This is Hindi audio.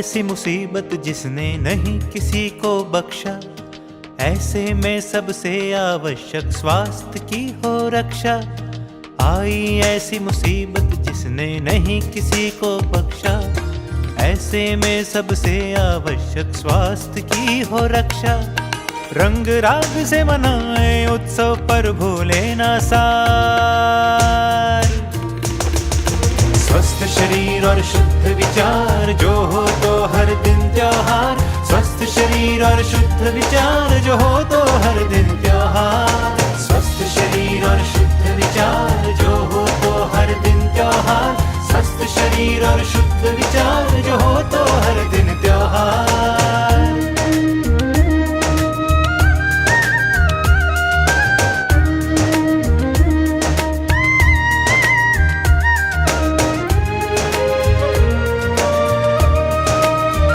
ऐसी मुसीबत जिसने नहीं किसी को बख्शा, ऐसे में सबसे आवश्यक स्वास्थ्य की हो रक्षा। आई ऐसी मुसीबत जिसने नहीं किसी को बख्शा, ऐसे में सबसे आवश्यक स्वास्थ्य की हो रक्षा। रंग राग से मनाए उत्सव पर भूले ना सार, स्वस्थ शरीर और शुद्ध विचार जो हो तो हर दिन त्योहार। स्वस्थ शरीर और शुद्ध विचार जो हो तो हर दिन त्योहार। स्वस्थ शरीर और शुद्ध विचार जो हो तो हर दिन त्योहार। स्वस्थ शरीर और शुद्ध विचार जो हो तो हर दिन त्योहार।